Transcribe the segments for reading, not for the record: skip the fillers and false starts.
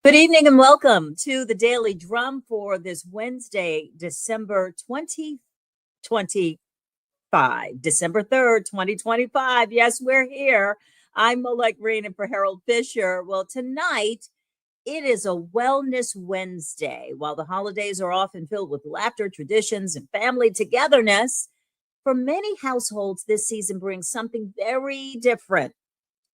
Good evening and welcome to the Daily Drum for this Wednesday, December 2025, December 3rd, 2025. Yes, we're here. I'm Malek Green and for Harold Fisher. Well, tonight it is a Wellness Wednesday. While the holidays are often filled with laughter, traditions, and family togetherness, for many households, this season brings something very different: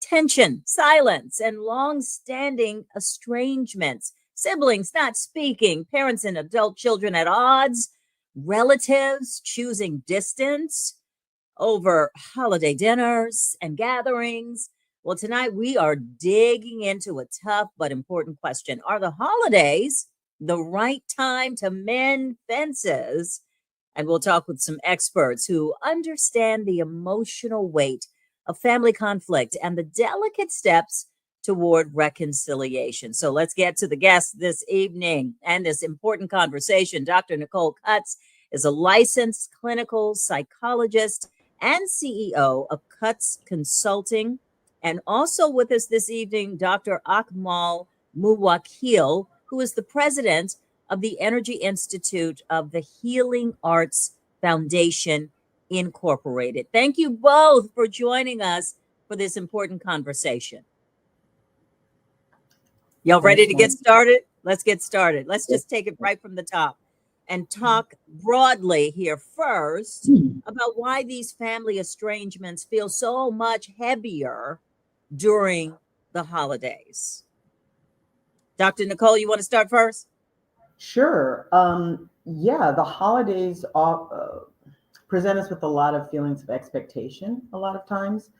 tension, silence, and long-standing estrangements. Siblings not speaking, parents and adult children at odds, relatives choosing distance over holiday dinners and gatherings. Well, tonight we are digging into a tough but important question. Are the holidays the right time to mend fences? And we'll talk with some experts who understand the emotional weight of family conflict and the delicate steps toward reconciliation. So let's get to the guest this evening and this important conversation. Dr. Nicole Cutts is a licensed clinical psychologist and CEO of Cutts Consulting. And also with us this evening, Dr. Akmal Muwakil, who is the president of the Energy Institute of the Healing Arts Foundation Incorporated. Thank you both for joining us for this important conversation. Y'all ready to get started? Let's get started. Let's just take it right from the top and talk broadly here first about why these family estrangements feel so much heavier during the holidays. Dr. Nicole, you want to start first? Sure. The holidays present us with a lot of feelings of expectation a lot of times.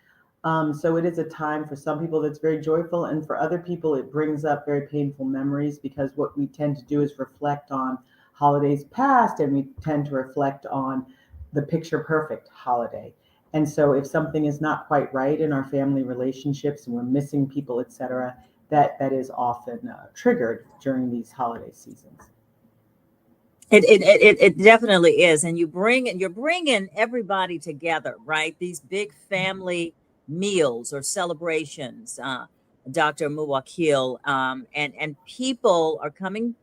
So it is a time for some people that's very joyful, and for other people it brings up very painful memories, because what we tend to do is reflect on holidays past, and we tend to reflect on the picture perfect holiday. And so if something is not quite right in our family relationships and we're missing people, etc., that is often triggered during these holiday seasons. It definitely is, and you're bringing everybody together, right? These big family meals or celebrations, Dr. Muwakil, and people are coming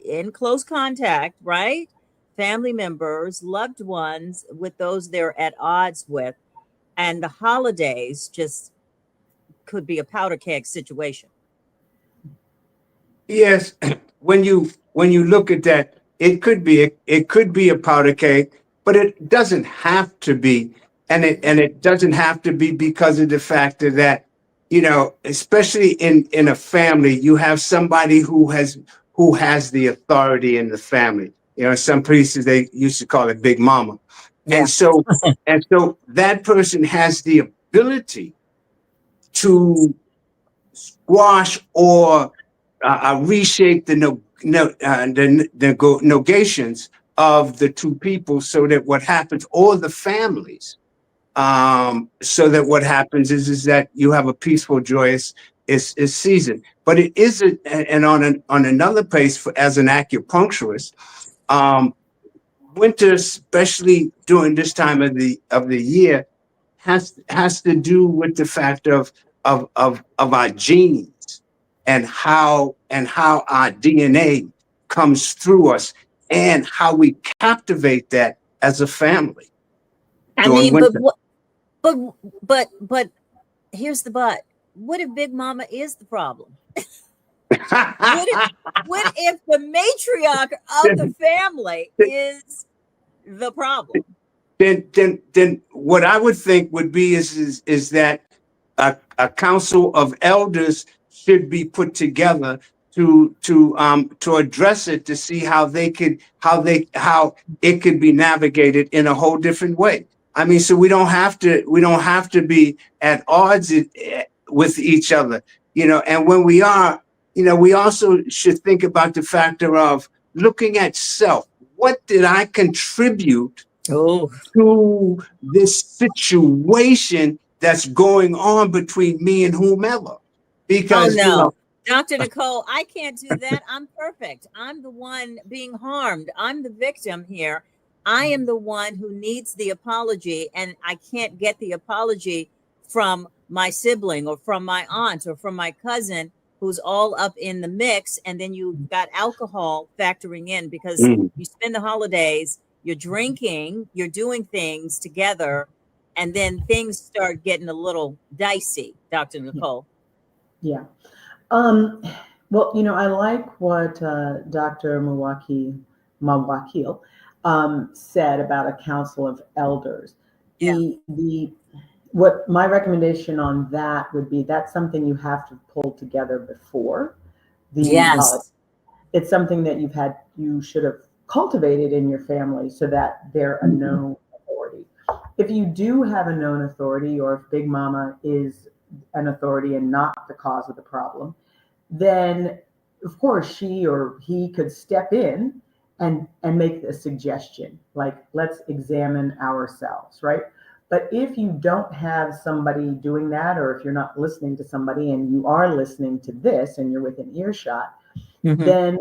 in close contact, right? Family members, loved ones, with those they're at odds with, and the holidays just could be a powder keg situation. Yes, when you look at that, it could be a powder keg, but it doesn't have to be, and it doesn't have to be because of the factor that, especially in a family, you have somebody who has the authority in the family. Some places they used to call it Big Mama, Yeah. and so that person has the ability to squash or reshape the negations of the two people, so that what happens, or the families, so that what happens is that you have a peaceful, joyous is season. But it is and on another place, as an acupuncturist, winter, especially during this time of the year, has to do with the fact of our genes, and how our DNA comes through us, and how we captivate that as a family. I mean, but here's the but. What if Big Mama is the problem? What if the matriarch of the family is the problem? Then what I would think would be is that a council of elders should be put together to address it, to see how it could be navigated in a whole different way. I mean, so we don't have to be at odds with each other, and when we are, we also should think about the factor of looking at self. What did I contribute to this situation that's going on between me and whomever? Because Dr. Nicole, I can't do that. I'm perfect. I'm the one being harmed. I'm the victim here. I am the one who needs the apology, and I can't get the apology from my sibling or from my aunt or from my cousin who's all up in the mix, and then you got alcohol factoring in because Mm. you spend the holidays, you're drinking, you're doing things together, and then things start getting a little dicey, Dr. Nicole. Yeah. Well, I like what Dr. Mawakil said about a council of elders. What my recommendation on that would be, that's something you have to pull together before the holiday. It's something that you should have cultivated in your family so that they're a known authority. If you do have a known authority, or if Big Mama is an authority and not the cause of the problem, then of course she or he could step in and make a suggestion, like, let's examine ourselves, right? But if you don't have somebody doing that, or if you're not listening to somebody and you are listening to this and you're within earshot, then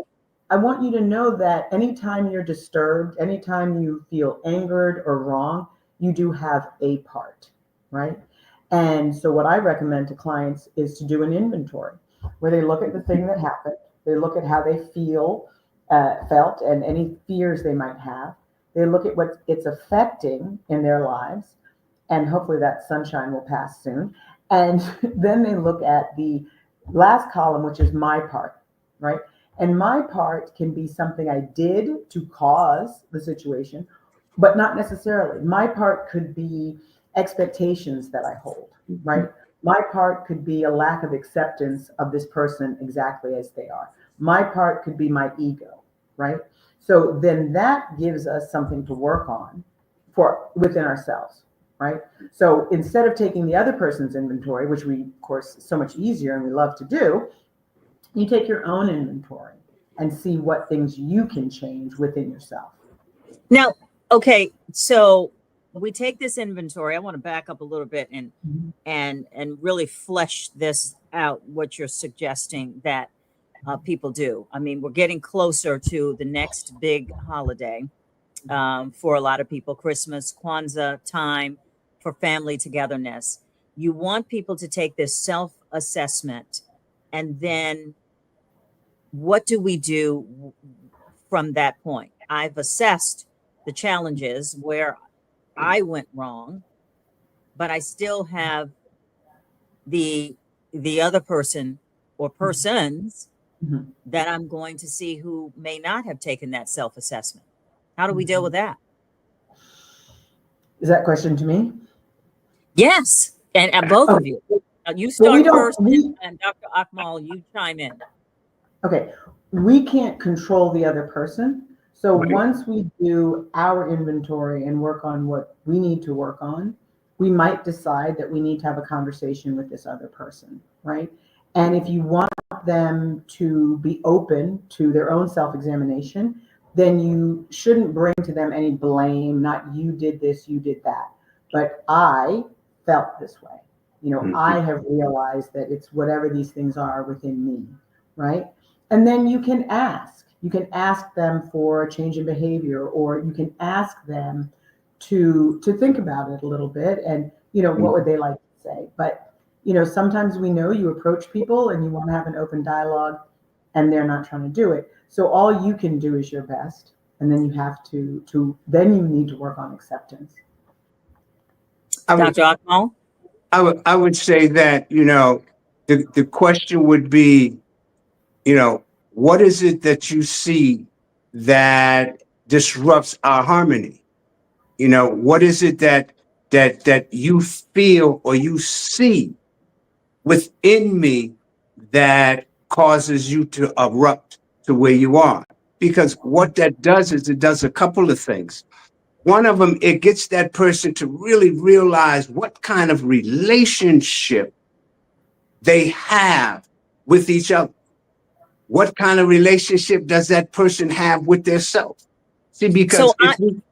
I want you to know that anytime you're disturbed, anytime you feel angered or wrong, you do have a part, right? And so what I recommend to clients is to do an inventory where they look at the thing that happened, they look at how they felt, and any fears they might have. They look at what it's affecting in their lives, and hopefully that sunshine will pass soon. And then they look at the last column, which is my part, right? And my part can be something I did to cause the situation, but not necessarily. My part could be expectations that I hold, right? My part could be a lack of acceptance of this person exactly as they are. My part could be my ego, right? So then that gives us something to work on within ourselves, right? So instead of taking the other person's inventory, which we, of course, is so much easier and we love to do, you take your own inventory and see what things you can change within yourself. Now, okay, so we take this inventory. I want to back up a little bit and really flesh this out, what you're suggesting that people do. I mean, we're getting closer to the next big holiday for a lot of people, Christmas, Kwanzaa time for family togetherness. You want people to take this self-assessment, and then what do we do from that point? I've assessed the challenges where I went wrong, but I still have the other person or persons that I'm going to see who may not have taken that self-assessment. How do we deal with that? Is that question to me? Yes, and both of you. You start first, and Dr. Akmal, you chime in. Okay, we can't control the other person. So once we do our inventory and work on what we need to work on, we might decide that we need to have a conversation with this other person, right? And if you want them to be open to their own self-examination, then you shouldn't bring to them any blame, not you did this, you did that, but I felt this way. I have realized that it's whatever these things are within me, right? And then you can ask them for a change in behavior, or you can ask them to think about it a little bit and, what would they like to say? But, sometimes we know you approach people and you want to have an open dialogue and they're not trying to do it. So all you can do is your best. And then you have then you need to work on acceptance. Dr. Akmal? I would say that, the question would be, what is it that you see that disrupts our harmony? What is it that you feel or you see within me that causes you to erupt to where you are? Because what that does is it does a couple of things. One of them, it gets that person to really realize what kind of relationship they have with each other. What kind of relationship does that person have with their self? See, because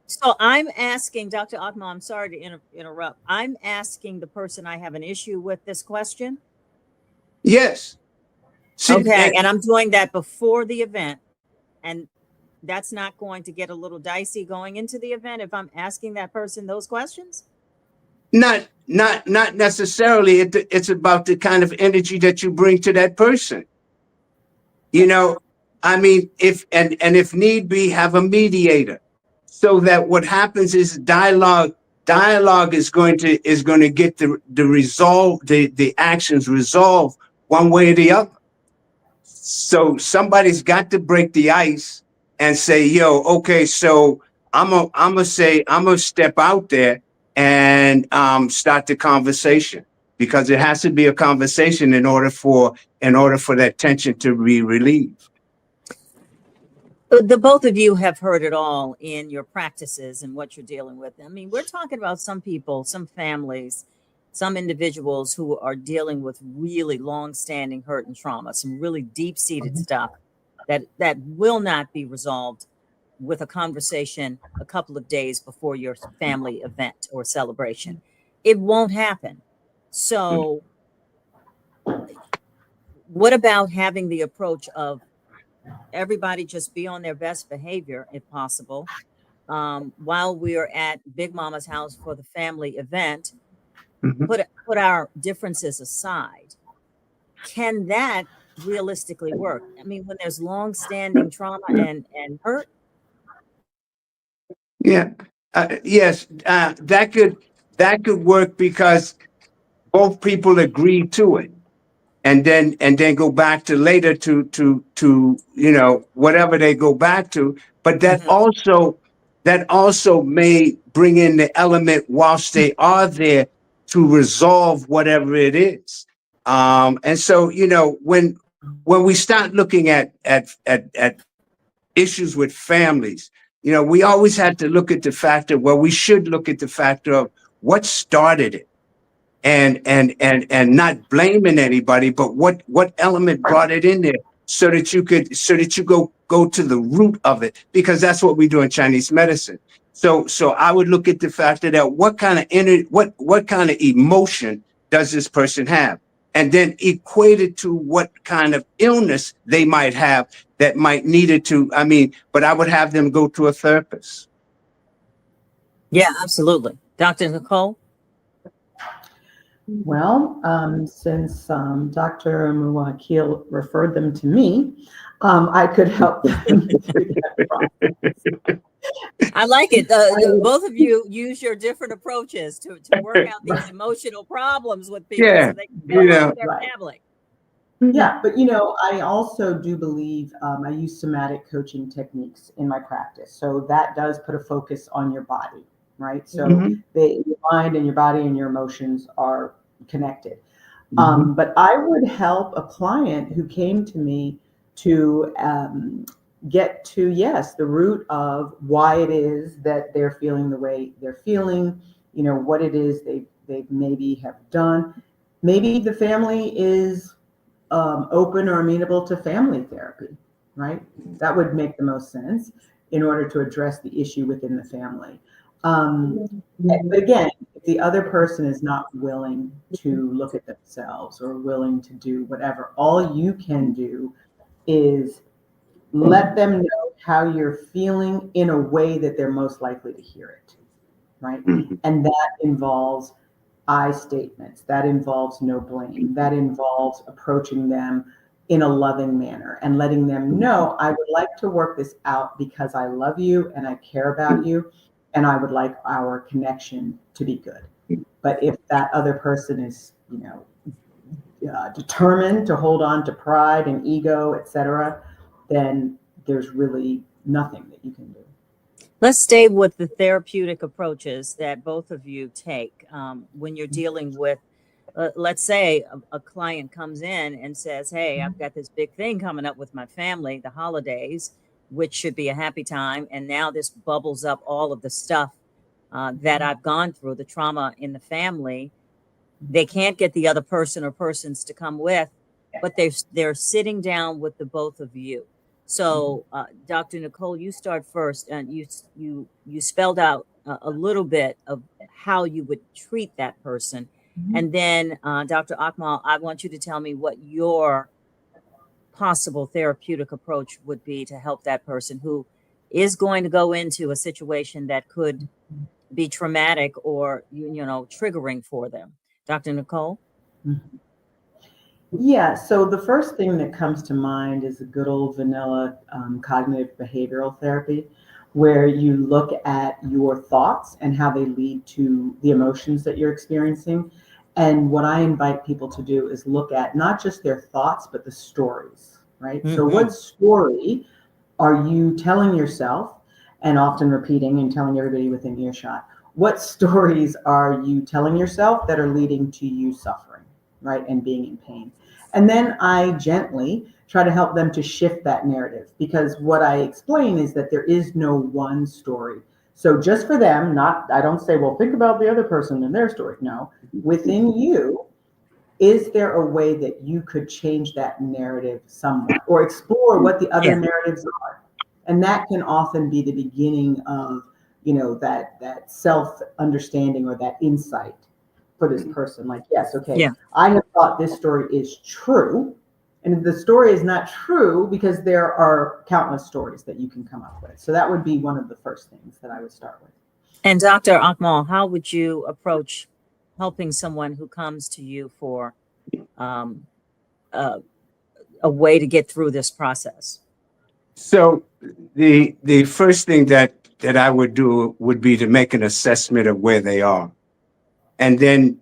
so I'm asking Dr. Akmal, I'm sorry to interrupt. I'm asking the person I have an issue with this question. Yes. See, okay, and I'm doing that before the event, and that's not going to get a little dicey going into the event if I'm asking that person those questions? Not necessarily. It's about the kind of energy that you bring to that person. You know, I mean, if need be, have a mediator, so that what happens is dialogue is going to get the resolve, the actions resolved one way or the other. So somebody's got to break the ice and say, yo, okay, so I'm gonna step out there and start the conversation, because it has to be a conversation in order for that tension to be relieved. The both of you have heard it all in your practices and what you're dealing with. I mean, we're talking about some people, some families, some individuals who are dealing with really long-standing hurt and trauma, some really deep-seated stuff that will not be resolved with a conversation a couple of days before your family event or celebration. It won't happen. So what about having the approach of everybody just be on their best behavior, if possible, while we're at Big Mama's house for the family event, Mhm. put our differences aside. Can that realistically work? I mean, when there's long-standing trauma and hurt. Yeah. Yes, that could work, because both people agree to it, and then go back to later to whatever they go back to. But that also may bring in the element whilst they are there to resolve whatever it is. And so, when we start looking at issues with families, we always had to look at the factor. Well, we should look at the factor of what started it, and not blaming anybody, but what element brought it in there, so that you go to the root of it, because that's what we do in Chinese medicine. So I would look at the factor that what kind of emotion does this person have, and then equate it to what kind of illness they might have that might need it to. I mean, but I would have them go to a therapist. Yeah, absolutely. Dr. Nicole? Well, since Dr. Muwakil referred them to me, I could help them through that process. I like it. Both of you use your different approaches to work out these emotional problems with people, Yeah, so they can get along with their right. family. Yeah, but I also do believe I use somatic coaching techniques in my practice. So that does put a focus on your body, right? So your mind and your body and your emotions are connected. But I would help a client who came to me to get to, yes, the root of why it is that they're feeling the way they're feeling, what it is they maybe have done. Maybe the family is open or amenable to family therapy, right? That would make the most sense in order to address the issue within the family. But again, if the other person is not willing to look at themselves or willing to do whatever, all you can do is let them know how you're feeling in a way that they're most likely to hear it, right? And that involves I statements, that involves no blame, that involves approaching them in a loving manner and letting them know, I would like to work this out because I love you and I care about you, and I would like our connection to be good. But if that other person is, determined to hold on to pride and ego, etc., then there's really nothing that you can do. Let's stay with the therapeutic approaches that both of you take when you're dealing with, let's say a client comes in and says, hey, I've got this big thing coming up with my family, the holidays, which should be a happy time. And now this bubbles up all of the stuff that I've gone through, the trauma in the family. They can't get the other person or persons to come with, but they're sitting down with the both of you. So, Dr. Nicole, you start first, and you spelled out a little bit of how you would treat that person, and then Dr. Akmal, I want you to tell me what your possible therapeutic approach would be to help that person who is going to go into a situation that could be traumatic or triggering for them. Dr. Nicole? Yeah, so the first thing that comes to mind is a good old vanilla cognitive behavioral therapy, where you look at your thoughts and how they lead to the emotions that you're experiencing. And what I invite people to do is look at not just their thoughts, but the stories, right? So, Hmm. what story are you telling yourself and often repeating and telling everybody within earshot? What stories are you telling yourself that are leading to you suffering, right? And being in pain. And then I gently try to help them to shift that narrative, because what I explain is that there is no one story. So just for them, not, I don't say, well, think about the other person and their story. No, within you, is there a way that you could change that narrative somewhat or explore what the other Yeah. narratives are? And that can often be the beginning of, that self understanding or that insight for this person. Like, yes, okay, Yeah. I have thought this story is true. And the story is not true because there are countless stories that you can come up with. So that would be one of the first things that I would start with. And Dr. Akmal, how would you approach helping someone who comes to you for um, a, a way to get through this process? So the first thing that I would do would be to make an assessment of where they are, and then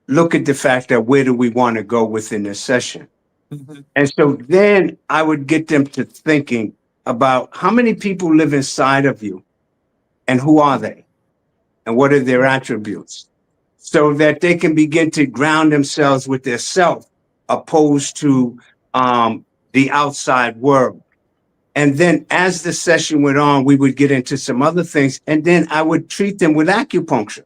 look at the fact that where do we want to go within this session. Mhm. And so then I would get them to thinking about how many people live inside of you and who are they and what are their attributes, so that they can begin to ground themselves with their self opposed to the outside world. And then as the session went on, we would get into some other things. And then I would treat them with acupuncture.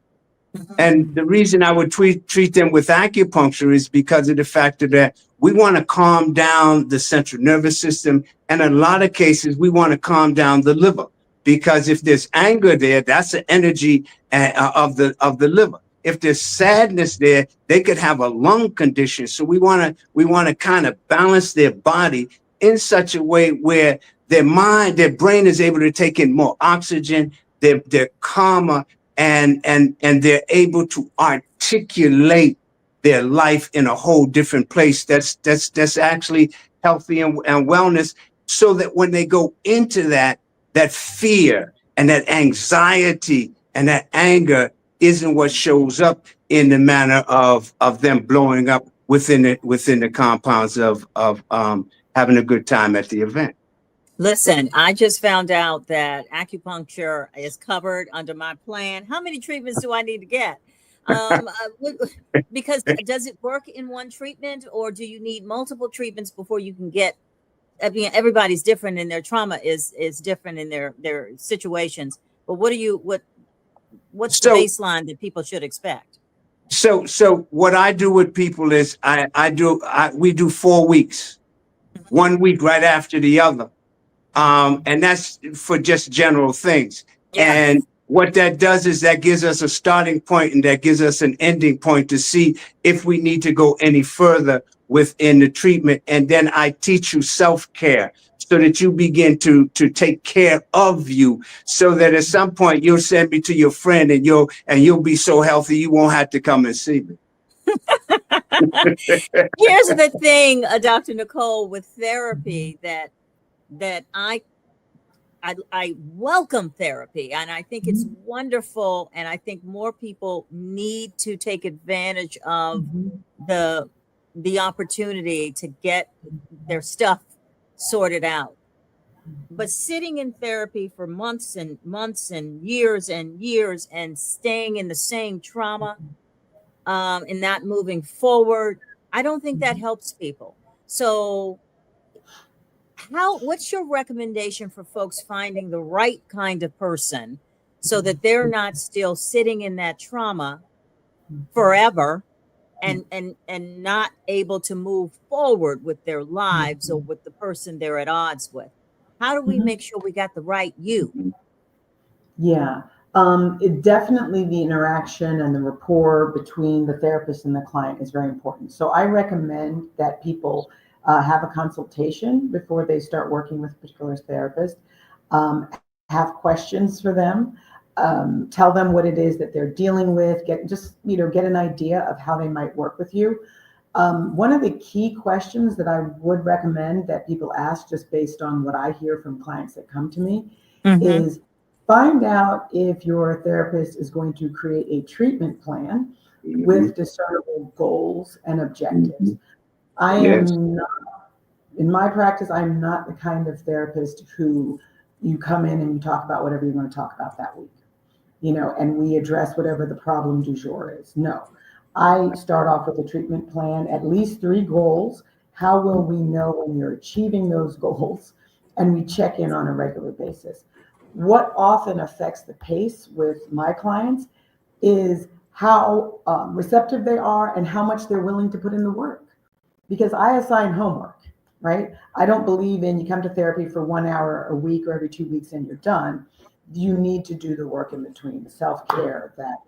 And the reason I would treat them with acupuncture is because of the fact that we want to calm down the central nervous system. And in a lot of cases, we want to calm down the liver, because if there's anger there, that's the energy of the liver. If there's sadness there, they could have a lung condition. So we want to kind of balance their body in such a way where their brain is able to take in more oxygen, they're calmer, and they're able to articulate their life in a whole different place that's actually healthy and wellness, so that when they go into that fear and that anxiety and that anger isn't what shows up in the manner of them blowing up within the compounds of having a good time at the event. Listen, I just found out that acupuncture is covered under my plan. How many treatments do I need to get? Because does it work in one treatment, or do you need multiple treatments before you can get? I mean, everybody's different, and their trauma is different in their situations. But what's the So baseline that people should expect? so what I do with people is we do 4 weeks, Mhm. 1 week right after the other. And that's for just general things. Yeah. And what that does is that gives us a starting point and that gives us an ending point to see if we need to go any further within the treatment. And then I teach you self-care so that you begin to take care of you, so that at some point you'll send me to your friend and you'll be so healthy you won't have to come and see me. Here's the thing, Dr. Nicole, with therapy that I welcome therapy, and I think it's wonderful, and I think more people need to take advantage of the the opportunity to get their stuff sorted out. But sitting in therapy for months and months and years and staying in the same trauma, and not moving forward, I don't think that helps people. So what's your recommendation for folks finding the right kind of person so that they're not still sitting in that trauma forever and not able to move forward with their lives or with the person they're at odds with? How do we make sure we got the right you? Yeah, definitely the interaction and the rapport between the therapist and the client is very important. So I recommend that people have a consultation before they start working with a particular therapist. Um, have questions for them. Tell them what it is that they're dealing with. Get an idea of how they might work with you. One of the key questions that I would recommend that people ask, just based on what I hear from clients that come to me, is find out if your therapist is going to create a treatment plan with discernible goals and objectives. I am not, in my practice, I'm not the kind of therapist who you come in and you talk about whatever you want to talk about that week, and we address whatever the problem du jour is. No, I start off with a treatment plan, at least 3 goals. How will we know when you're achieving those goals? And we check in on a regular basis. What often affects the pace with my clients is how receptive they are and how much they're willing to put in the work. Because I assign homework, right? I don't believe in you come to therapy for 1 hour a week or every 2 weeks and you're done. You need to do the work in between, the self-care that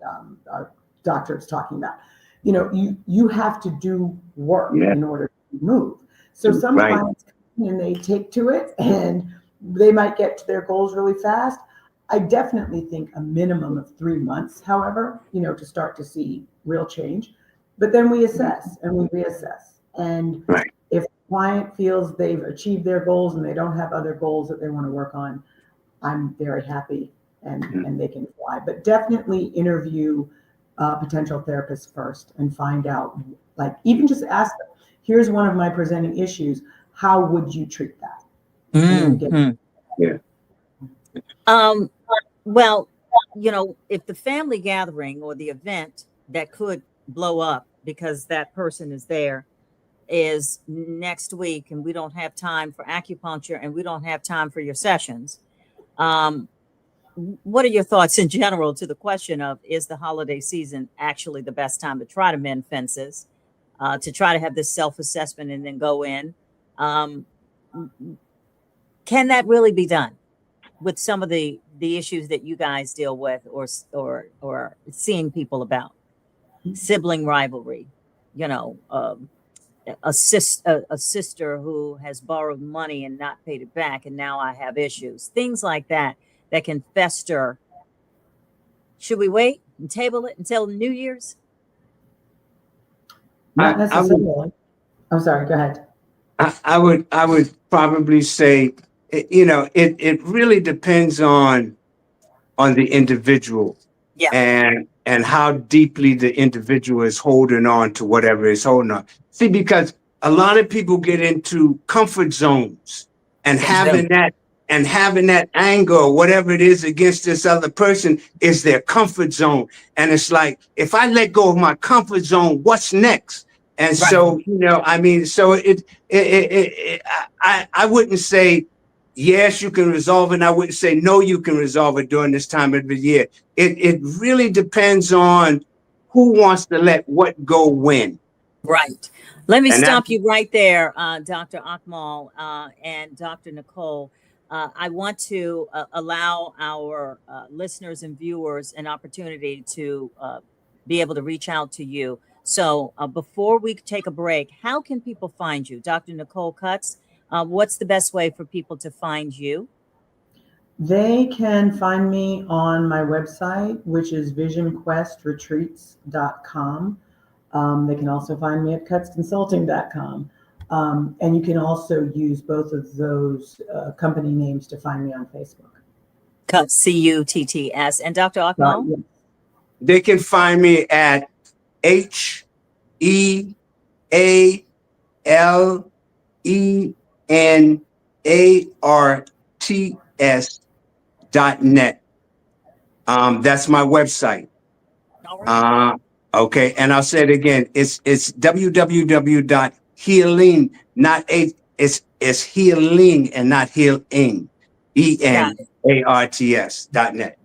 our doctor is talking about. You have to do work in order to move. So some clients come in and they take to it and they might get to their goals really fast. I definitely think a minimum of 3 months, however, to start to see real change. But then we assess and we reassess. And if the client feels they've achieved their goals and they don't have other goals that they want to work on, I'm very happy and they can fly. But definitely interview potential therapists first and find out, even just ask them, here's one of my presenting issues. How would you treat that? Well, if the family gathering or the event that could blow up because that person is there is next week and we don't have time for acupuncture and we don't have time for your sessions, what are your thoughts in general to the question of, is the holiday season actually the best time to try to mend fences, to try to have this self-assessment and then go in? Can that really be done with some of the issues that you guys deal with or seeing people about? Sibling rivalry, a sister who has borrowed money and not paid it back, and now I have issues. Things like that can fester. Should we wait and table it until New Year's? Not necessarily. I'm sorry, go ahead. I would probably say, it really depends on the individual. And how deeply the individual is holding on to whatever is holding on. See, because a lot of people get into comfort zones and having that anger or whatever it is against this other person is their comfort zone. And it's like, if I let go of my comfort zone, what's next? And so, so I wouldn't say, yes, you can resolve it. And I wouldn't say, no, you can resolve it during this time of the year. It really depends on who wants to let what go when. Right. Let me stop you right there, Dr. Akmal and Dr. Nicole. I want to allow our listeners and viewers an opportunity to be able to reach out to you. So before we take a break, how can people find you? Dr. Nicole Cutts, what's the best way for people to find you? They can find me on my website, which is visionquestretreats.com. They can also find me at cuttsconsulting.com. And you can also use both of those company names to find me on Facebook. Cutts, C-U-T-T-S. And Dr. Akmal? Yes. They can find me at HEALENARTS.net. That's my website. Okay, and I'll say it again. It's www.healing, it's healing and not healing. ENARTS.net.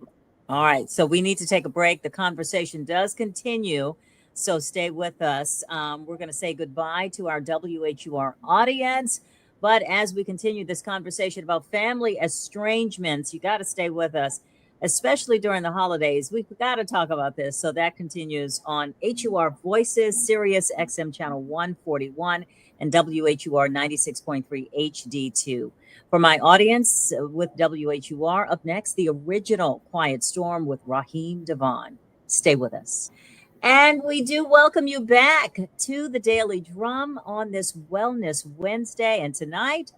All right, so we need to take a break. The conversation does continue, so stay with us. We're going to say goodbye to our WHUR audience. But as we continue this conversation about family estrangements, you got to stay with us, especially during the holidays. We've got to talk about this. So that continues on HUR Voices, Sirius XM Channel 141 and WHUR 96.3 HD2. For my audience with WHUR, up next, the original Quiet Storm with Raheem Devon. Stay with us. And we do welcome you back to the Daily Drum on this Wellness Wednesday. And tonight,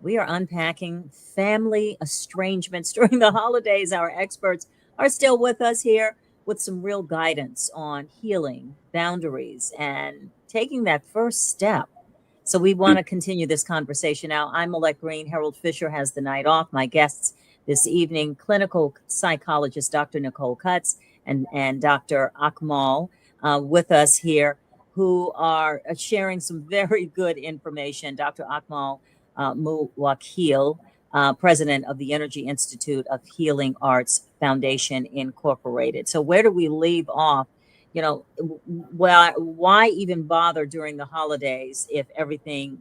we are unpacking family estrangements during the holidays. Our experts are still with us here with some real guidance on healing, boundaries, and taking that first step. So we want to continue this conversation now. I'm Molette Green. Harold Fisher has the night off. My guests this evening, clinical psychologist Dr. Nicole Cutts and Dr. Akmal with us here, who are sharing some very good information. Dr. Akmal Muwakil, president of the Energy Institute of Healing Arts Foundation Incorporated. So where do we leave off? You know, well, why even bother during the holidays if everything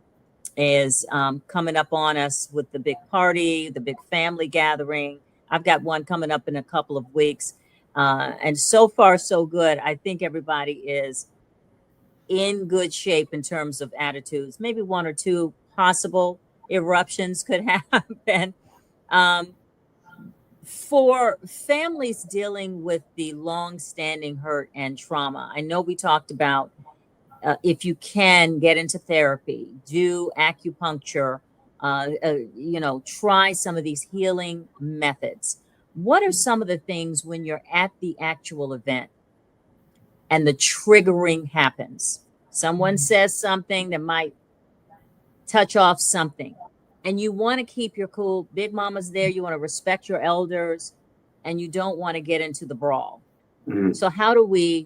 is coming up on us with the big party, the big family gathering? I've got one coming up in a couple of weeks. And so far, so good. I think everybody is in good shape in terms of attitudes. Maybe one or two possible eruptions could happen. For families dealing with the long-standing hurt and trauma, I know we talked about if you can get into therapy, do acupuncture, try some of these healing methods. What are some of the things when you're at the actual event and the triggering happens? Someone says something that might touch off something, and you want to keep your cool. Big Mama's there. You want to respect your elders, and you don't want to get into the brawl. Mm-hmm. So how do we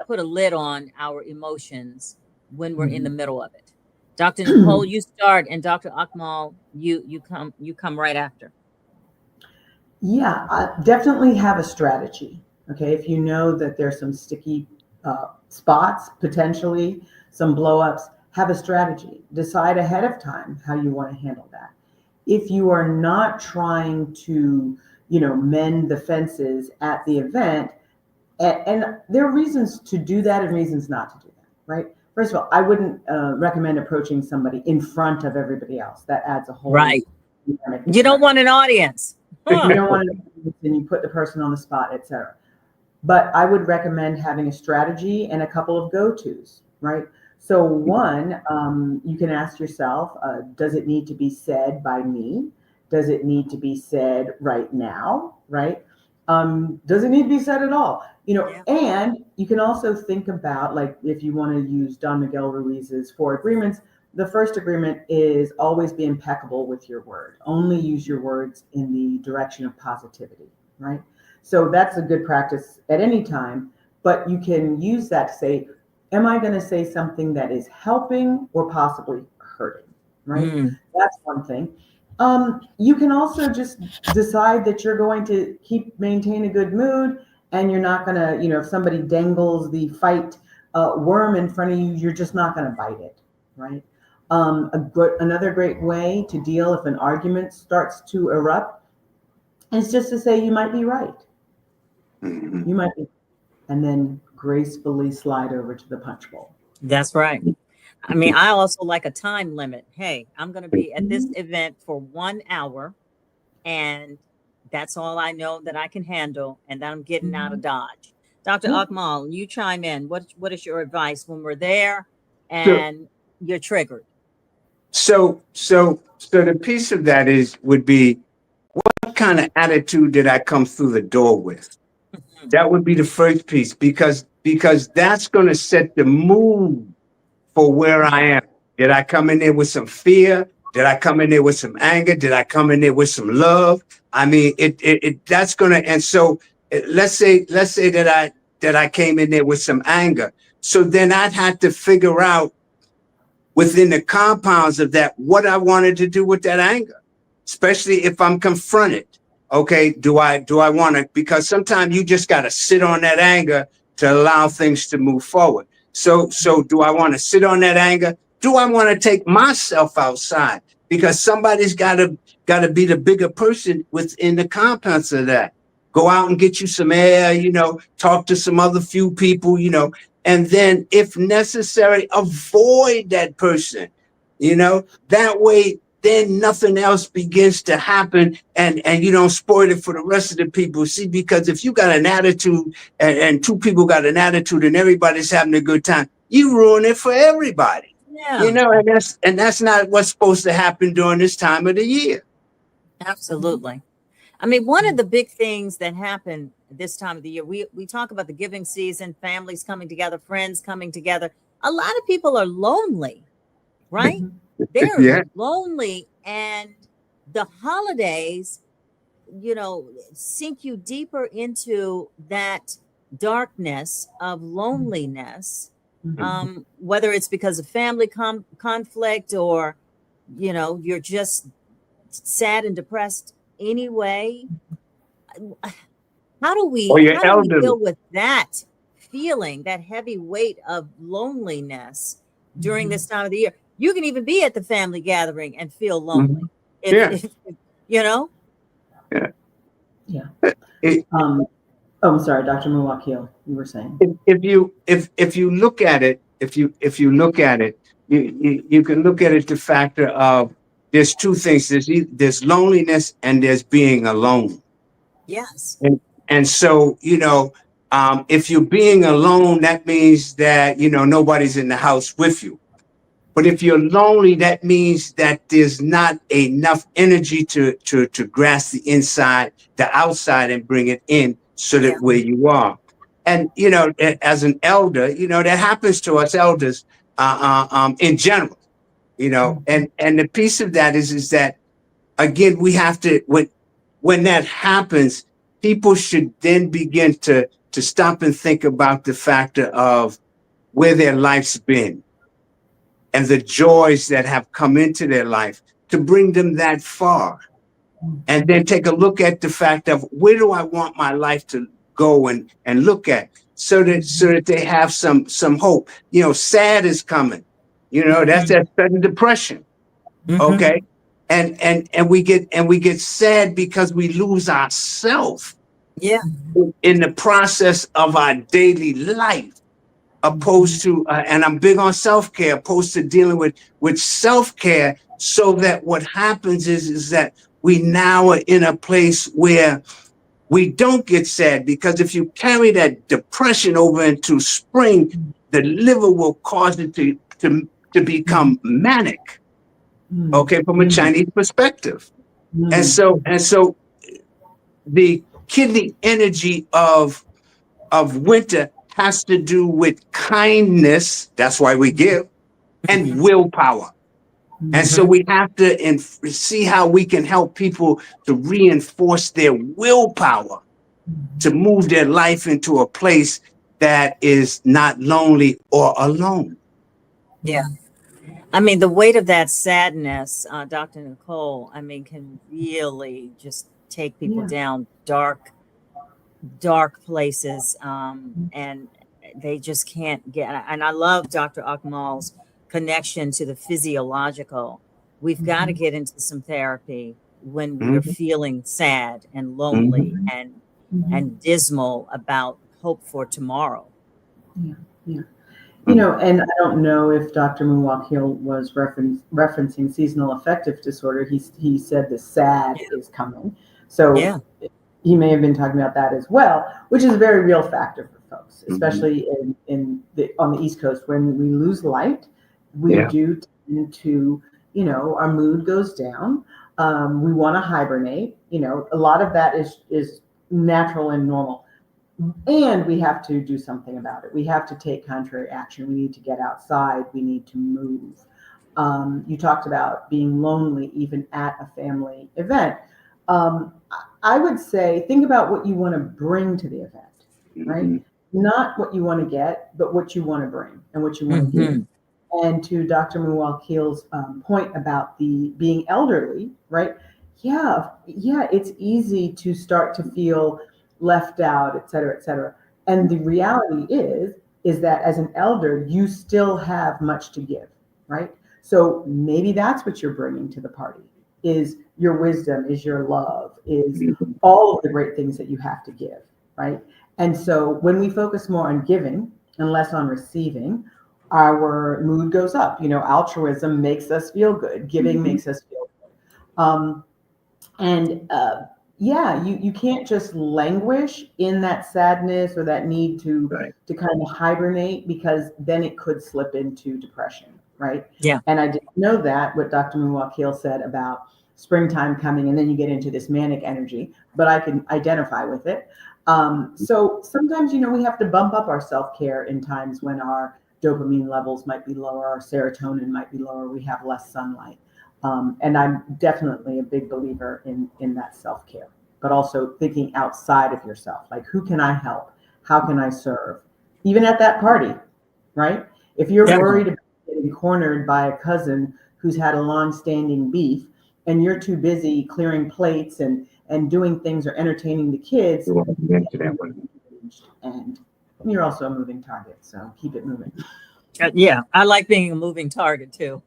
put a lid on our emotions when we're in the middle of it? Dr. Nicole, you start, and Dr. Akmal, you come right after. Yeah, definitely have a strategy. Okay, if you know that there's some sticky spots, potentially some blow-ups, have a strategy. Decide ahead of time how you want to handle that. If you are not trying to, mend the fences at the event, and there are reasons to do that and reasons not to do that, right? First of all, I wouldn't recommend approaching somebody in front of everybody else. That adds a whole right. You don't want an audience. You don't want to, and you put the person on the spot, etc. But I would recommend having a strategy and a couple of go-tos, right? So one, you can ask yourself, does it need to be said by me? Does it need to be said right now, right? Does it need to be said at all? And you can also think about, like, if you want to use Don Miguel Ruiz's 4 agreements, the first agreement is always be impeccable with your word. Only use your words in the direction of positivity, right? So that's a good practice at any time, but you can use that to say, am I going to say something that is helping or possibly hurting, right? That's one thing. You can also just decide that you're going to maintain a good mood, and you're not going to, if somebody dangles the fight worm in front of you, you're just not going to bite it, right? Another great way to deal if an argument starts to erupt is just to say, you might be right. You might be, and then gracefully slide over to the punch bowl. That's right. I mean, I also like a time limit. Hey, I'm going to be at this event for 1 hour, and that's all I know that I can handle, and then I'm getting out of Dodge. Dr. Akmal, you chime in. What is your advice when we're there and you're triggered? So the piece of that would be, what kind of attitude did I come through the door with? That would be the first piece, because that's going to set the mood for where I am. Did I come in there with some fear? Did I come in there with some anger? Did I come in there with some love? I mean, that's going to, and so let's say that I came in there with some anger. So then I'd have to figure out within the compounds of that what I wanted to do with that anger, especially if I'm confronted. Okay, do I want to, because sometimes you just got to sit on that anger to allow things to move forward. So do I want to sit on that anger? Do I want to take myself outside? Because somebody's got to be the bigger person within the compounds of that. Go out and get you some air, talk to some other few people, and then if necessary, avoid that person, that way then nothing else begins to happen, and you don't spoil it for the rest of the people. See, because if you got an attitude and two people got an attitude and everybody's having a good time, you ruin it for everybody. Yeah, You know, and that's not what's supposed to happen during this time of the year. absolutely. I mean, one of the big things that happen this time of the year, we talk about the giving season, families coming together, friends coming together. A lot of people are lonely, right? They're Yeah. lonely, and the holidays, sink you deeper into that darkness of loneliness. Whether it's because of family conflict, or you're just sad and depressed anyway. How do we Or your elderly. deal with that feeling, that heavy weight of loneliness during this time of the year? You can even be at the family gathering and feel lonely. If you know. Yeah. I'm sorry, Dr. Muwakil, you were saying. If you look at it, if you look at it, you can look at it the factor of there's two things. There's loneliness and there's being alone. Yes. And so, if you're being alone, that means that, nobody's in the house with you. But if you're lonely, that means that there's not enough energy to grasp the inside, the outside, and bring it in so that where you are. And, as an elder, that happens to us elders in general, and the piece of that is that, again, we have to, when that happens, people should then begin to stop and think about the factor of where their life's been and the joys that have come into their life to bring them that far. And then take a look at the fact of where do I want my life to go and look at so that they have some hope. Sad is coming. That's that sudden depression. Okay. And we get sad because we lose ourselves in the process of our daily life, opposed to and I'm big on self-care, opposed to dealing with self-care, so that what happens is that we now are in a place where we don't get sad, because if you carry that depression over into spring, the liver will cause it to become manic. Okay, from a Chinese perspective. And so the kidney energy of winter has to do with kindness. That's why we give, and willpower. And so we have to see how we can help people to reinforce their willpower to move their life into a place that is not lonely or alone. Yeah. I mean, the weight of that sadness, Dr. Nicole, can really just take people down dark places. And they just can't get, and I love Dr. Akmal's connection to the physiological. We've got to get into some therapy when we're feeling sad and lonely and dismal about hope for tomorrow. Yeah. And I don't know if Dr. Muwakil was referencing seasonal affective disorder. He said the SAD is coming. So he may have been talking about that as well, which is a very real factor for folks, especially on the East Coast. When we lose light, we do tend to, our mood goes down. We want to hibernate. A lot of that is natural and normal. And we have to do something about it. We have to take contrary action. We need to get outside. We need to move. You talked about being lonely even at a family event. I would say, think about what you want to bring to the event, right? Not what you want to get, but what you want to bring and what you want to give. And to Dr. Muwakil's point about the being elderly, right? Yeah, it's easy to start to feel left out, et cetera, et cetera. And the reality is that as an elder, you still have much to give, right? So maybe that's what you're bringing to the party, is your wisdom, is your love, is all of the great things that you have to give, right? And so when we focus more on giving and less on receiving, our mood goes up. Altruism makes us feel good. Giving makes us feel Um, and yeah, you can't just languish in that sadness or that need to Right. to kind of hibernate, because then it could slip into depression, right? Yeah. And I didn't know that, what Dr. Muwakil said about springtime coming, and then you get into this manic energy, but I can identify with it. So sometimes, we have to bump up our self-care in times when our dopamine levels might be lower, our serotonin might be lower, we have less sunlight. And I'm definitely a big believer in that self-care, but also thinking outside of yourself. Like, who can I help? How can I serve? Even at that party, right? If you're worried about getting cornered by a cousin who's had a long-standing beef, and you're too busy clearing plates and doing things or entertaining the kids, and you're also a moving target. So keep it moving. Yeah, I like being a moving target too.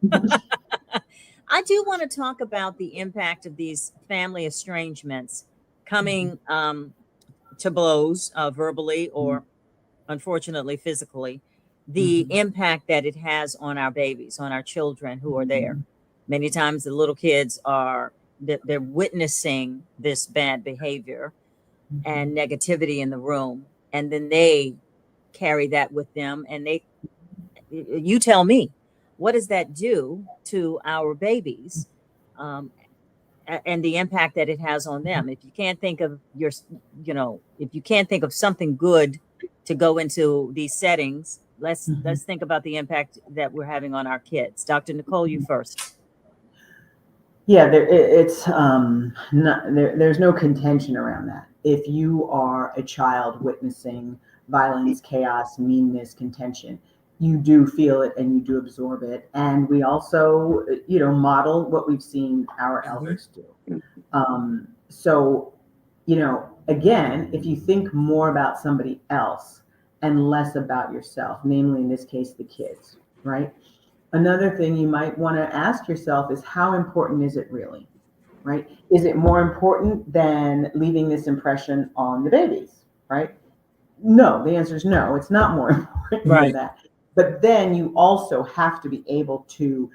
I do want to talk about the impact of these family estrangements coming to blows, verbally or unfortunately physically, the impact that it has on our babies, on our children who are there. Many times the little kids they're witnessing this bad behavior and negativity in the room, and then they carry that with them, and you tell me, what does that do to our babies, and the impact that it has on them? If you can't think of if you can't think of something good to go into these settings, let's think about the impact that we're having on our kids. Dr. Nicole, you first. Yeah, it's not there's no contention around that. If you are a child witnessing violence, chaos, meanness, contention, you do feel it and you do absorb it. And we also, model what we've seen our elders do. So, again, if you think more about somebody else and less about yourself, namely in this case, the kids, right? Another thing you might want to ask yourself is, how important is it really, right? Is it more important than leaving this impression on the babies, right? No, the answer is no, it's not more important than that. But then you also have to be able to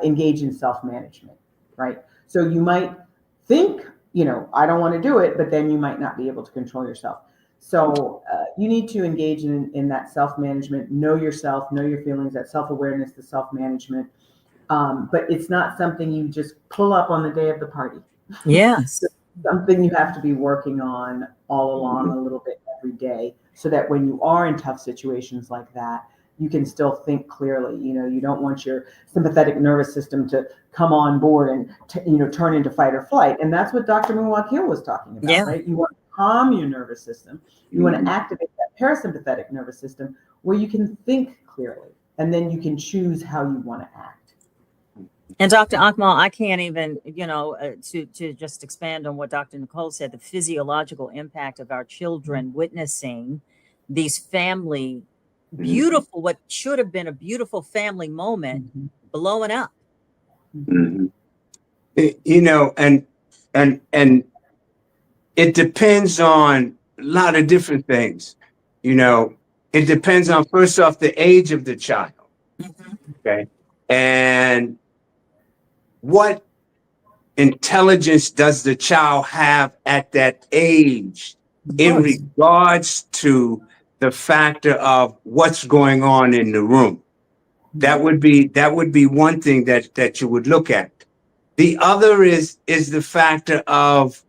engage in self-management, right? So you might think, I don't want to do it, but then you might not be able to control yourself. So you need to engage in that self-management, know yourself, know your feelings, that self-awareness, the self-management. But it's not something you just pull up on the day of the party. Yes. Something you have to be working on all along a little bit every day, so that when you are in tough situations like that, you can still think clearly. You don't want your sympathetic nervous system to come on board and turn into fight or flight. And that's what Dr. Muwakil was talking about, right? You want to calm your nervous system. You want to activate that parasympathetic nervous system where you can think clearly, and then you can choose how you want to act. And Dr. Akmal, I can't even, to just expand on what Dr. Nicole said, the physiological impact of our children witnessing these family, beautiful, what should have been a beautiful family moment, blowing up. And it depends on a lot of different things. It depends on, first off, the age of the child. Okay. And what intelligence does the child have at that age in regards to the factor of what's going on in the room? That would be one thing that you would look at. The other is the factor of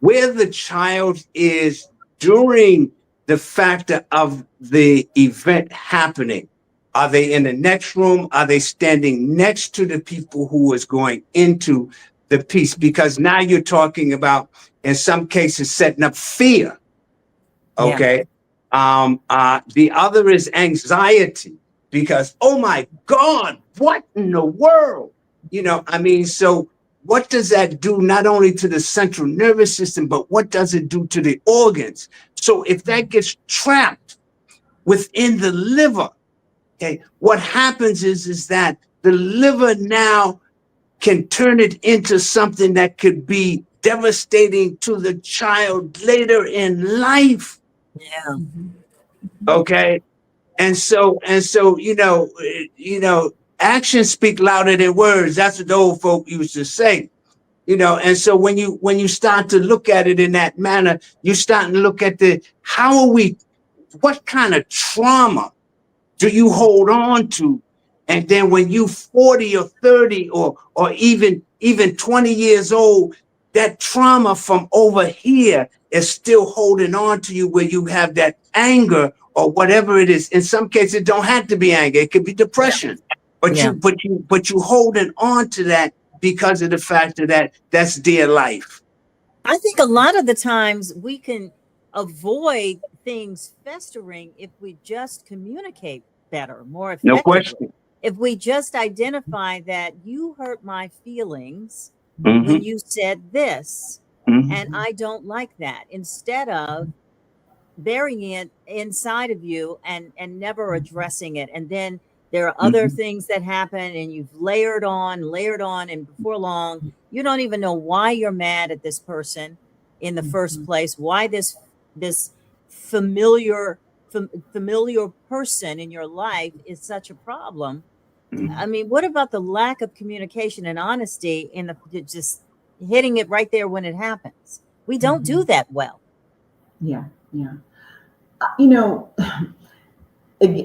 where the child is during the factor of the event happening. Are they in the next room? Are they standing next to the people who is going into the piece? Because now you're talking about, in some cases, setting up fear. Okay. The other is anxiety, because, oh my God, what in the world? So what does that do not only to the central nervous system, but what does it do to the organs? So if that gets trapped within the liver, okay, what happens is that the liver now can turn it into something that could be devastating to the child later in life. Yeah. Okay. And so, actions speak louder than words. That's what the old folk used to say. you know. And so when you start to look at it in that manner, you start to look at what kind of trauma do you hold on to? And then when you 40 or 30 or even 20 years old, that trauma from over here is still holding on to you, where you have that anger or whatever it is. In some cases, it don't have to be anger. It could be depression. But you holding on to that because of the fact that that's dear life. I think a lot of the times we can avoid things festering if we just communicate better, more effectively. No question. If we just identify that you hurt my feelings Mm-hmm. when you said this, Mm-hmm. and I don't like that, instead of burying it inside of you and never addressing it. And then there are other things that happen, and you've layered on, and before long, you don't even know why you're mad at this person in the first place, why this familiar person in your life is such a problem. I mean, what about the lack of communication and honesty in the just hitting it right there when it happens? We don't do that well. Yeah. You know,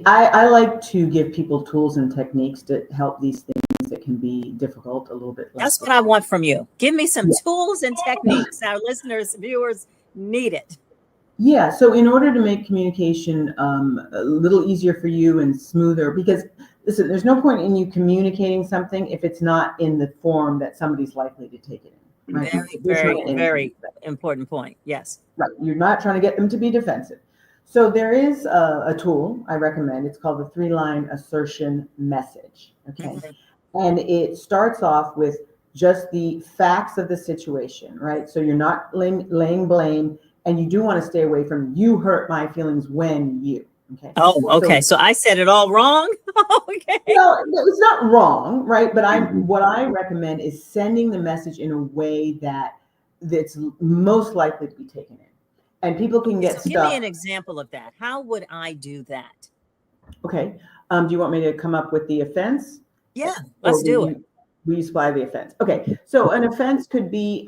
I like to give people tools and techniques to help these things that can be difficult a little bit less. That's what I want from you. Give me some tools and techniques. Our listeners, viewers need it. Yeah. So in order to make communication a little easier for you and smoother, because listen, there's no point in you communicating something if it's not in the form that somebody's likely to take it in. Right? Very important point. Yes. Right. You're not trying to get them to be defensive. So there is a tool I recommend. It's called the 3-line assertion message. Okay. And it starts off with just the facts of the situation, right? So you're not laying blame, and you do want to stay away from "you hurt my feelings when you." Okay. Oh, okay. So I said it all wrong. Okay. No, it's not wrong, right? But what I recommend is sending the message in a way that's most likely to be taken in. And people can get stuck. Give me an example of that. How would I do that? Okay. Do you want me to come up with the offense? Yeah, let's do it. Will you supply the offense? Okay. So an offense could be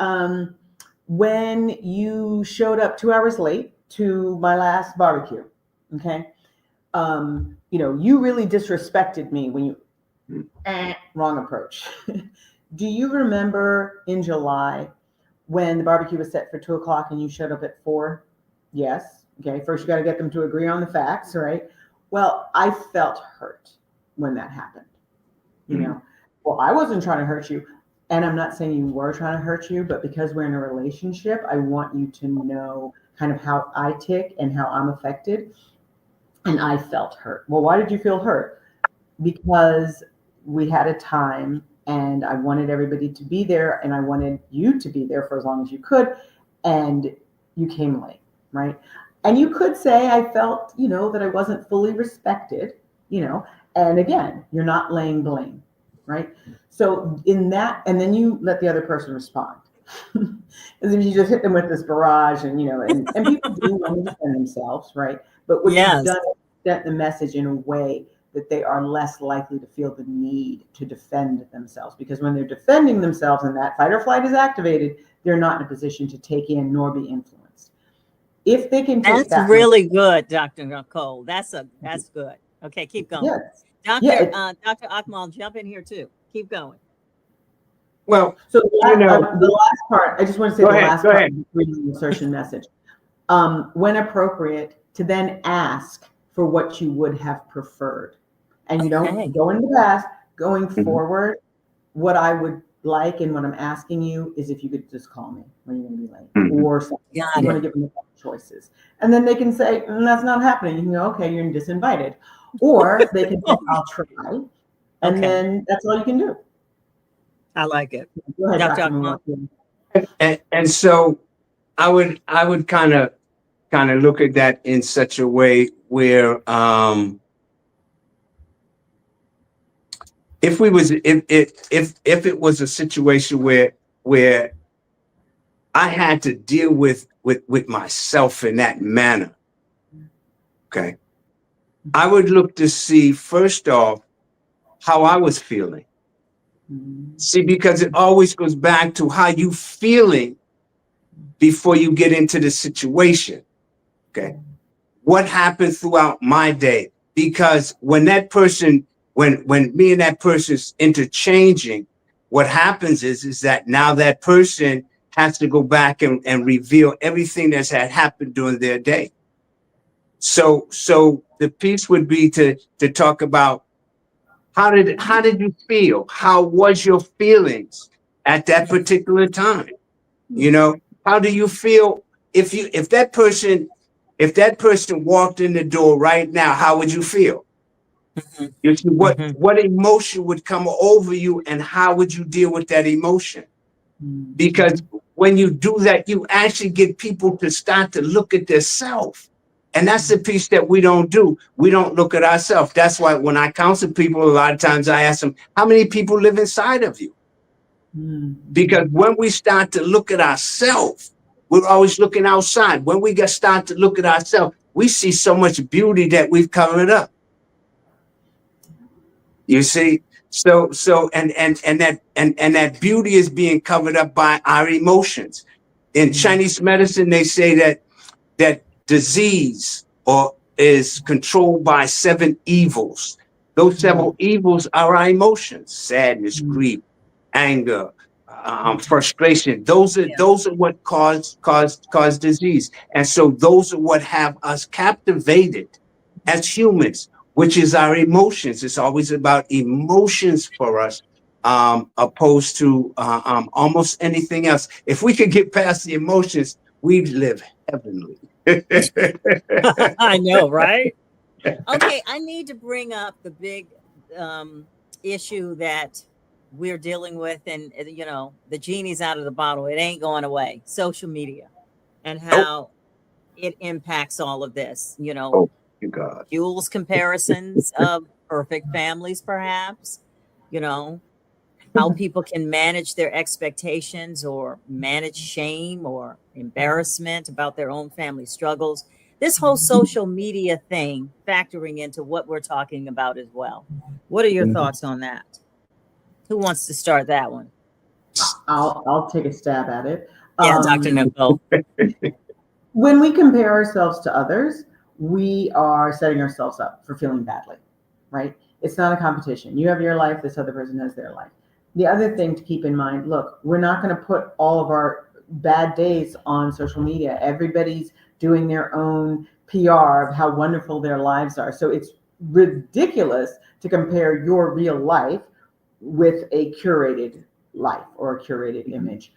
when you showed up 2 hours late to my last barbecue. Okay. You really disrespected me when you wrong approach. Do you remember in July when the barbecue was set for 2:00 and you showed up at 4? Yes. Okay. First, you got to get them to agree on the facts, right? Well, I felt hurt when that happened. You know, well, I wasn't trying to hurt you. And I'm not saying you were trying to hurt you, but because we're in a relationship, I want you to know kind of how I tick and how I'm affected. And I felt hurt. Well, why did you feel hurt? Because we had a time and I wanted everybody to be there and I wanted you to be there for as long as you could. And you came late, right? And you could say, I felt, that I wasn't fully respected, and again, you're not laying blame, right? So in that, and then you let the other person respond. As if you just hit them with this barrage and people do want to defend themselves, right? But what you've done is sent the message in a way that they are less likely to feel the need to defend themselves, because when they're defending themselves and that fight or flight is activated, they're not in a position to take in nor be influenced. If they can take that's really good, Dr. Nicole. That's good. Okay, keep going. Yes. Dr. Akmal, jump in here too. Keep going. Well, so the last part, I just want to say last part of the assertion message. When appropriate, to then ask for what you would have preferred. And you don't go in the past, going forward, what I would like and what I'm asking you is if you could just call me when you're going to be late or something. You want to give them a couple choices. And then they can say, that's not happening. You can go, okay, you're disinvited. Or they can say, I'll try. And then that's all you can do. I like it. Go ahead, Dr. Akmal. And so I would kind of look at that in such a way where if it was a situation where I had to deal with myself in that manner, okay, I would look to see first off how I was feeling. See, because it always goes back to how you feeling before you get into the situation. Okay. What happened throughout my day? Because when that person, when me and that person's interchanging, what happens is that now that person has to go back and reveal everything that's had happened during their day. So the piece would be to talk about how did you feel? How was your feelings at that particular time? You know, how do you feel if that person walked in the door right now, how would you feel? You see, what emotion would come over you, and how would you deal with that emotion? Because when you do that, you actually get people to start to look at themselves. And that's the piece that we don't do. We don't look at ourselves. That's why when I counsel people, a lot of times I ask them, how many people live inside of you? Because when we start to look at ourselves, we're always looking outside. When we start to look at ourselves, we see so much beauty that we've covered up. You see, so that beauty is being covered up by our emotions. In Chinese medicine, they say that disease is controlled by 7 evils. Those 7 evils are our emotions: sadness, grief, anger, frustration. Those are what cause disease. And so those are what have us captivated as humans, which is our emotions. It's always about emotions for us, opposed to almost anything else. If we could get past the emotions, we'd live heavenly. I know, right? Okay, I need to bring up the big issue that we're dealing with, and you know, the genie's out of the bottle. It ain't going away. Social media and how it impacts all of this. You know, God. fuels comparisons of perfect families, perhaps. You know, how people can manage their expectations or manage shame or embarrassment about their own family struggles. This whole social media thing factoring into what we're talking about as well. What are your thoughts on that? Who wants to start that one? I'll take a stab at it. Yeah, Dr. Nicole. When we compare ourselves to others, we are setting ourselves up for feeling badly, right? It's not a competition. You have your life, this other person has their life. The other thing to keep in mind, look, we're not going to put all of our bad days on social media. Everybody's doing their own PR of how wonderful their lives are. So it's ridiculous to compare your real life with a curated life or a curated image.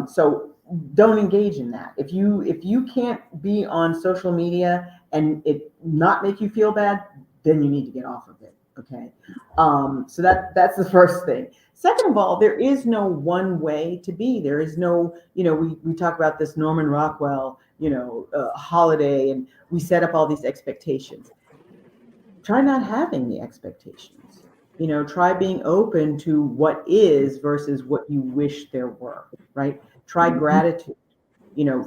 So don't engage in that. If you can't be on social media and it not make you feel bad, then you need to get off of it. Okay. So that's the first thing. Second of all, there is no one way to be. There is no, we talk about this Norman Rockwell, holiday, and we set up all these expectations. Try not having the expectations. Try being open to what is versus what you wish there were, right? Try gratitude,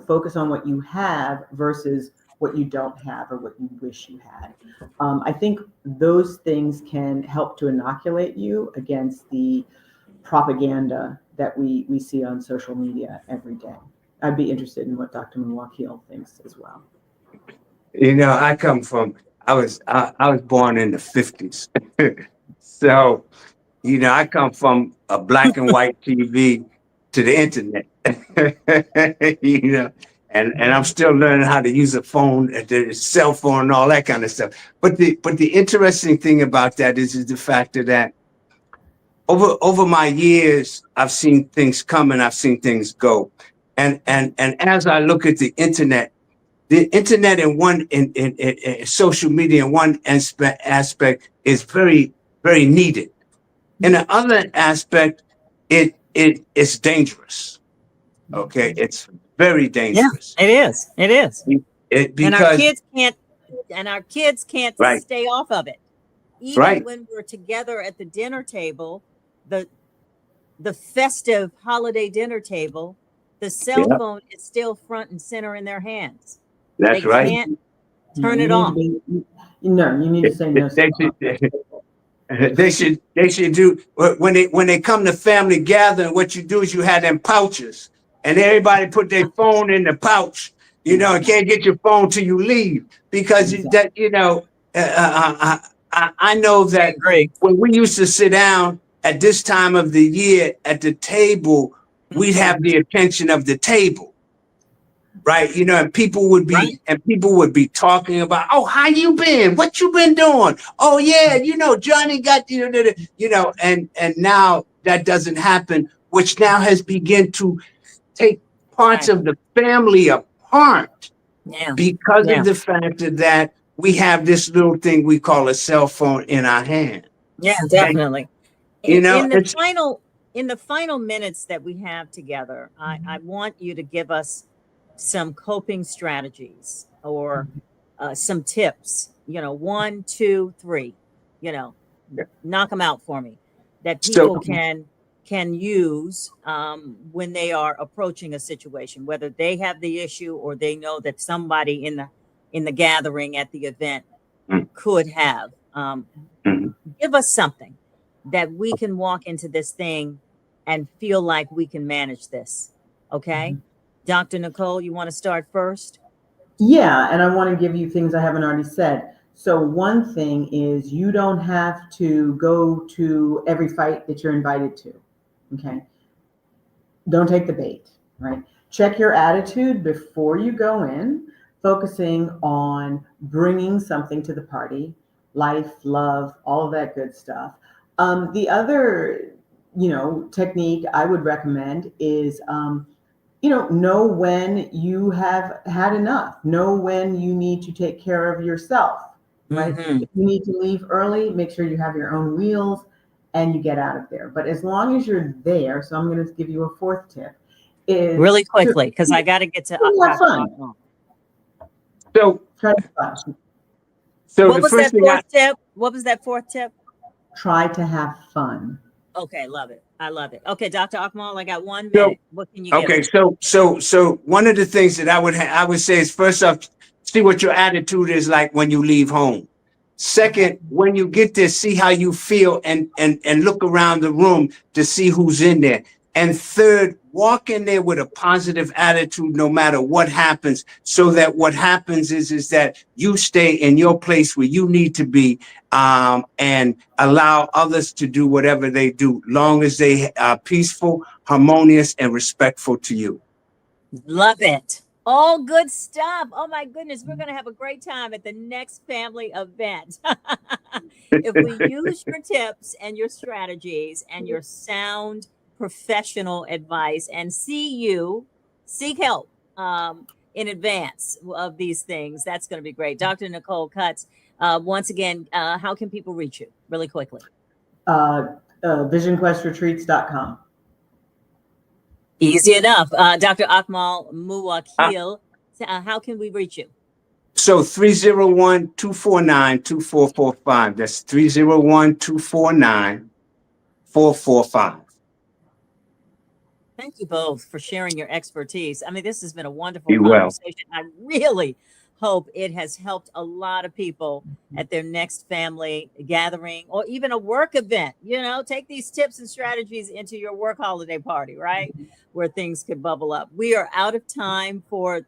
focus on what you have versus what you don't have or what you wish you had. I think those things can help to inoculate you against the propaganda that we see on social media every day. I'd be interested in what Dr. Mwakil thinks as well. I was born in the 50s. So, I come from a black and white TV to the internet, and I'm still learning how to use a phone, the cell phone, and all that kind of stuff. But the interesting thing about that is the fact that over my years, I've seen things come and I've seen things go, and as I look at the internet in social media in one aspect is very, very needed. In the other aspect, it's dangerous. Okay, it's very dangerous. Yeah, it is. It is. Because our kids can't right. stay off of it. Even when we're together at the dinner table, the festive holiday dinner table, the cell phone is still front and center in their hands. That's right. Can't turn it off. You need to say no. They should do when they come to family gathering. What you do is you have them pouches, and everybody put their phone in the pouch. You know, and can't get your phone till you leave because that I know I that agree. when we used to sit down at this time of the year at the table, we'd have the attention of the table. Right, you know, and people would be talking about, oh, how you been? What you been doing? Oh yeah, you know, Johnny got and now that doesn't happen, which now has begun to take parts of the family apart Yeah. because Yeah. of the fact that we have this little thing we call a cell phone in our hand. Yeah, definitely. You know, In the final minutes that we have together, I want you to give us some coping strategies or some tips. You know, 1, 2, 3. You know, knock them out for me that people so can use when they are approaching a situation, whether they have the issue or they know that somebody in the gathering at the event could have. Mhm. Give us something that we can walk into this thing and feel like we can manage this. Okay. Dr. Nicole, you want to start first? Yeah, and I want to give you things I haven't already said. So one thing is you don't have to go to every fight that you're invited to. Okay. Don't take the bait, right? Check your attitude before you go in, focusing on bringing something to the party, life, love, all of that good stuff. The other, technique I would recommend is, know when you have had enough, know when you need to take care of yourself, right? Mm-hmm. If you need to leave early, make sure you have your own wheels and you get out of there. But as long as you're there, so I'm going to give you a fourth tip is Really quickly, because I got to get to have Dr. fun. Akmal. So Try to have fun. so What the was first that thing fourth tip? What was that fourth tip? Try to have fun. Okay, love it. I love it. Okay, Dr. Akmal, I got 1 so minute. What can you give okay, me? so one of the things that I would say is first off, see what your attitude is like when you leave home. Second, when you get there, see how you feel and look around the room to see who's in there. And third, walk in there with a positive attitude no matter what happens, so that what happens is that you stay in your place where you need to be, and allow others to do whatever they do, long as they are peaceful, harmonious, and respectful to you. Love it. All good stuff. Oh my goodness, we're going to have a great time at the next family event. If we use your tips and your strategies and your sound professional advice and seek help in advance of these things, that's going to be great. Dr. Nicole Cutts, once again, how can people reach you really quickly? VisionQuestRetreats.com. Easy enough. Dr. Akmal Muwakil, how can we reach you? So 301-249-2445. That's 301-249-2445. Thank you both for sharing your expertise. I mean, this has been a wonderful Be well. conversation. I really hope it has helped a lot of people at their next family gathering or even a work event. You know, take these tips and strategies into your work holiday party, right? Where things could bubble up. We are out of time for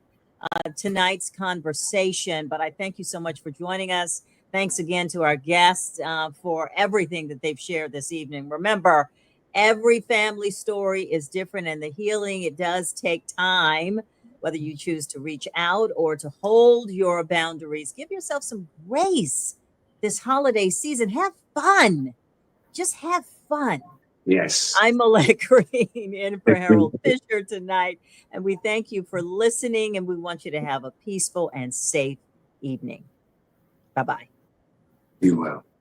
tonight's conversation, but I thank you so much for joining us. Thanks again to our guests for everything that they've shared this evening. Remember, every family story is different, and the healing, it does take time, whether you choose to reach out or to hold your boundaries. Give yourself some grace this holiday season. Have fun. Just have fun. Yes. I'm Malek Green in for Harold Fisher tonight, and we thank you for listening, and we want you to have a peaceful and safe evening. Bye-bye. Be well.